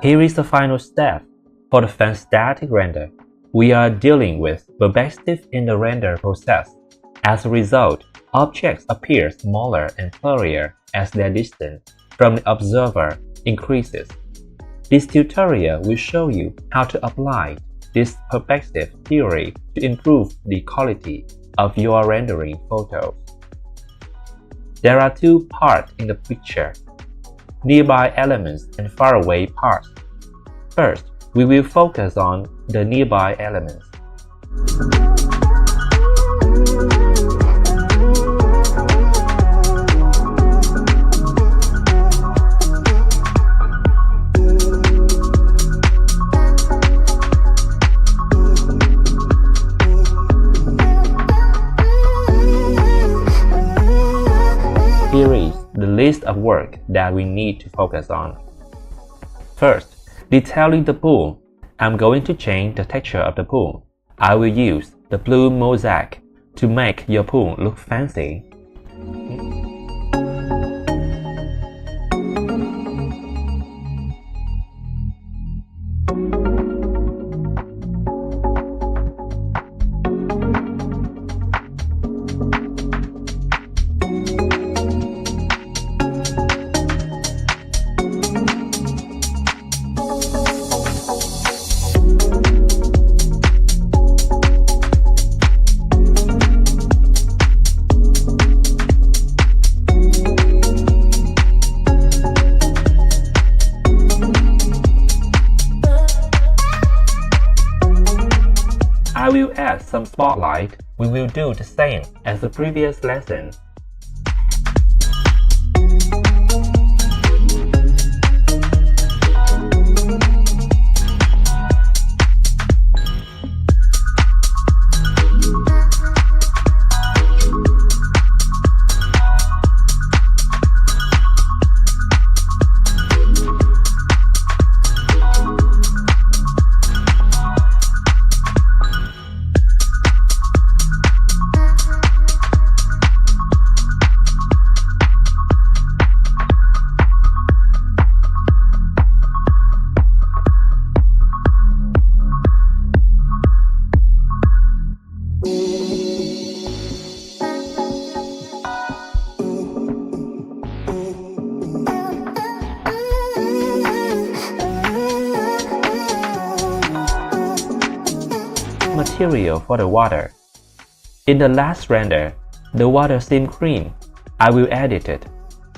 Here is the final step. For the fan static render, we are dealing with perspective in the render process. As a result, objects appear smaller and blurrier as their distance from the observer increases. This tutorial will show you how to apply this perspective theory to improve the quality of your rendering photos. There are two parts in the picture: nearby elements and faraway parts. First, we will focus on the nearby elements. Here is the list of work that we need to focus on. First, detailing the pool. I'm going to change the texture of the pool. I will use the blue mosaic to make your pool look fancy. I will add some spotlight. We will do the same as the previous lesson. Material for the water. In the last render, the water seemed green. I will edit it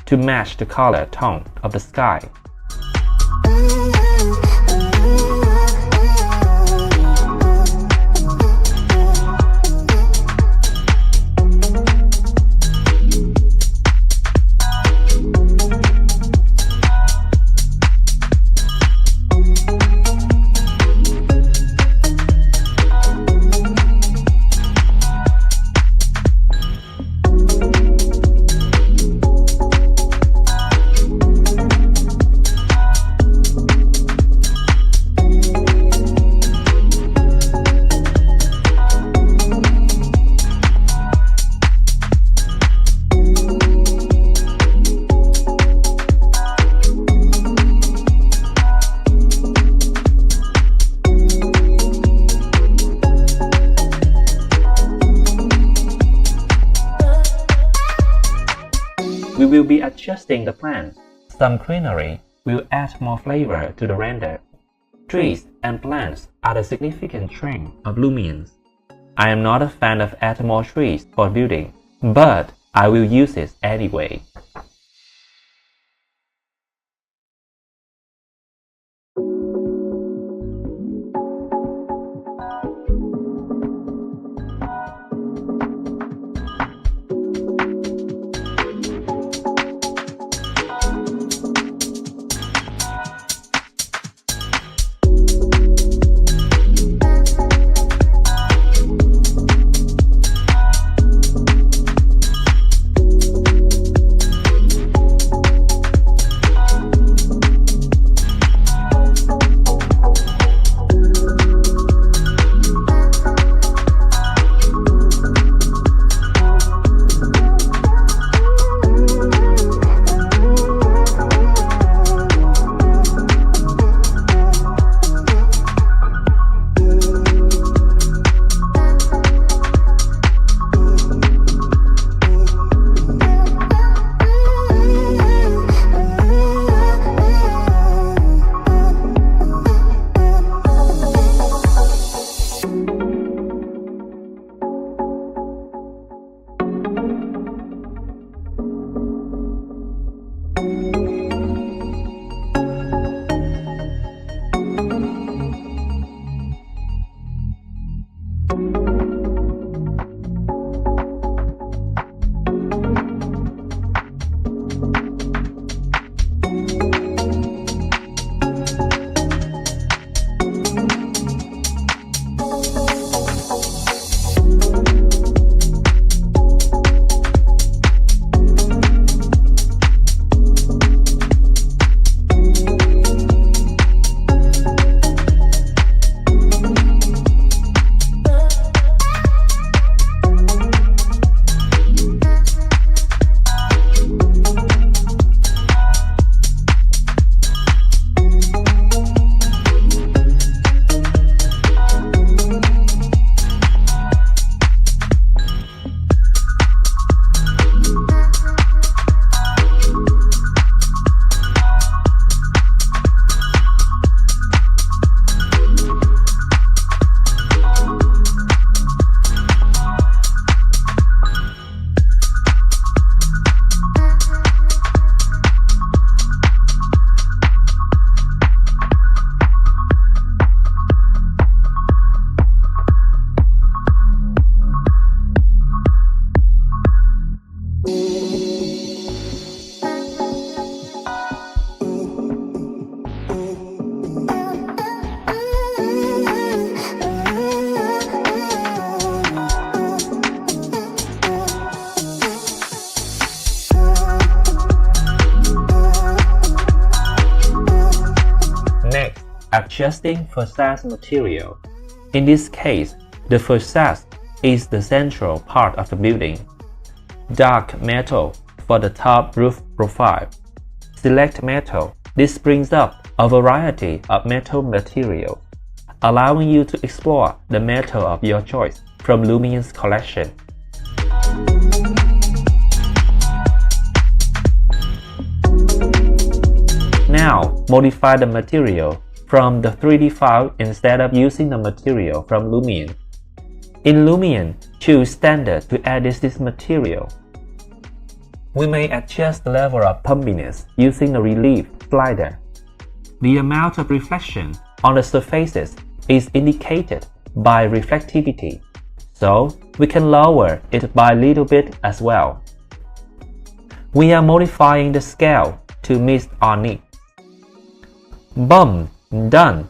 to match the color tone of the sky. We will be adjusting the plants. Some greenery will add more flavor to the render. Trees and plants are the significant trend of Lumions. I am not a fan of adding more trees for building, but I will use it anyway. adjusting facade material. In this case, the facade is the central part of the building. Dark metal for the top roof profile. Select metal. This brings up a variety of metal material, allowing you to explore the metal of your choice from Lumion's collection. Now, modify the material from the 3D file instead of using the material from Lumion. In Lumion, choose Standard to edit this material. We may adjust the level of pumpiness using the relief slider. The amount of reflection on the surfaces is indicated by reflectivity, so we can lower it by a little bit as well. We are modifying the scale to meet our needs. Boom! Done!